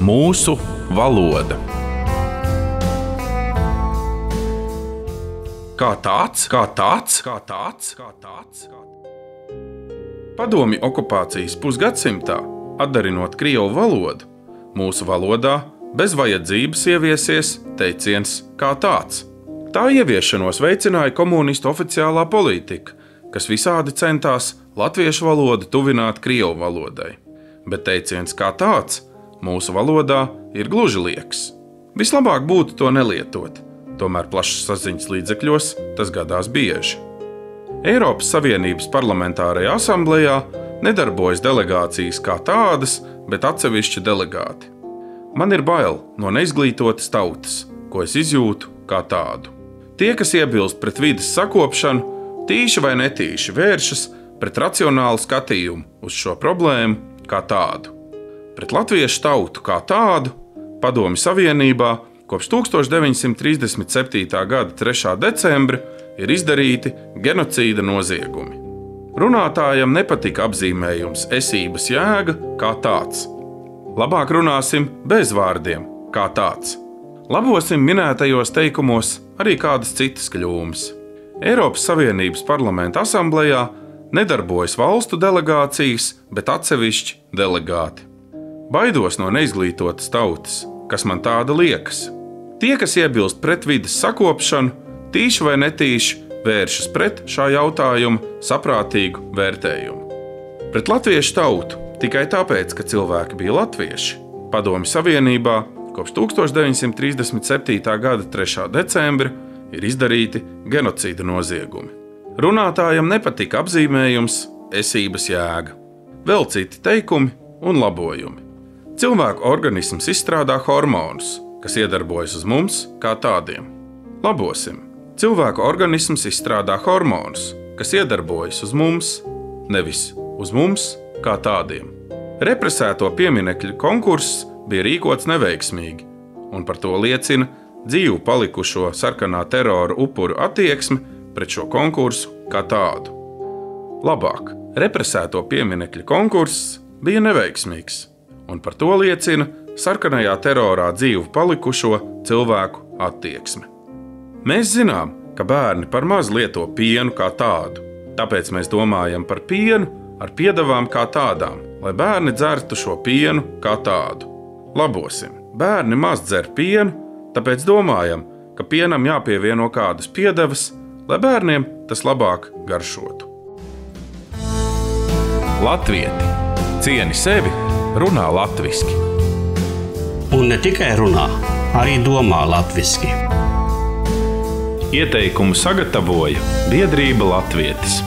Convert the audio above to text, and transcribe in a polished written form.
Mūsu valoda. Kā tāds? Padomju okupācijas pusgadsimtā, atdarinot krievu valodu, mūsu valodā bez vajadzības ieviesies teiciens kā tāds. Tā ieviešanos veicināja komunistu oficiālā politika, kas visādi centās latviešu valodu tuvināt krievu valodai. Bet teiciens kā tāds mūsu valodā ir gluži lieks. Vislabāk būtu to nelietot, tomēr plašas saziņas līdzekļos tas gadās bieži. Eiropas Savienības parlamentārajā asamblejā nedarbojas delegācijas kā tādas, bet atsevišķi delegāti. Man ir bail no neizglītotas tautas, ko es izjūtu kā tādu. Tie, kas iebilst pret vides sakopšanu, tīši vai netīši vēršas pret racionālu skatījumu uz šo problēmu kā tādu. Pret latviešu tautu kā tādu Padomju Savienībā kopš 1937. gada 3. decembra ir izdarīti genocīda noziegumi. Runātājam nepatika apzīmējums esības jēga kā tāds. Labāk runāsim bez vārdiem kā tāds. Labosim minētajos teikumos arī kādas citas kļūmes. Eiropas Savienības parlamenta asamblejā nedarbojas valstu delegācijas, bet atsevišķi delegāti. Baidos no neizglītotas tautas, kas man tāda liekas. Tie, kas iebilst pret vides sakopšanu, tīši vai netīši vēršas pret šā jautājuma saprātīgu vērtējumu. Pret latviešu tautu tikai tāpēc, ka cilvēki bija latvieši, Padomju Savienībā kopš 1937. gada 3. decembra ir izdarīti genocīda noziegumi. Runātājam nepatika apzīmējums esības jēga, vēl citi teikumi un labojumi. Cilvēku organisms izstrādā hormonus, kas iedarbojas uz mums kā tādiem. Labosim. Cilvēku organisms izstrādā hormonus, kas iedarbojas uz mums, nevis uz mums kā tādiem. Represēto pieminekļu konkurss bija rīkots neveiksmīgi, un par to liecina dzīvu palikušo sarkanā terora upuru attieksme pret šo konkursu kā tādu. Labāk, represēto pieminekļu konkurss bija neveiksmīgs, un par to liecina sarkanajā terorā dzīvu palikušo cilvēku attieksme. Mēs zinām, ka bērni par maz lieto pienu kā tādu, tāpēc mēs domājam par pienu ar piedevām kā tādām, lai bērni dzertu šo pienu kā tādu. Labosim, bērni maz dzer pienu, tāpēc domājam, ka pienam jāpievieno kādas piedevas, lai bērniem tas labāk garšotu. Latvieti, cieni sevi, runā latviski. Un ne tikai runā, arī domā latviski. Ieteikumu sagatavoja Biedrība Latvietis.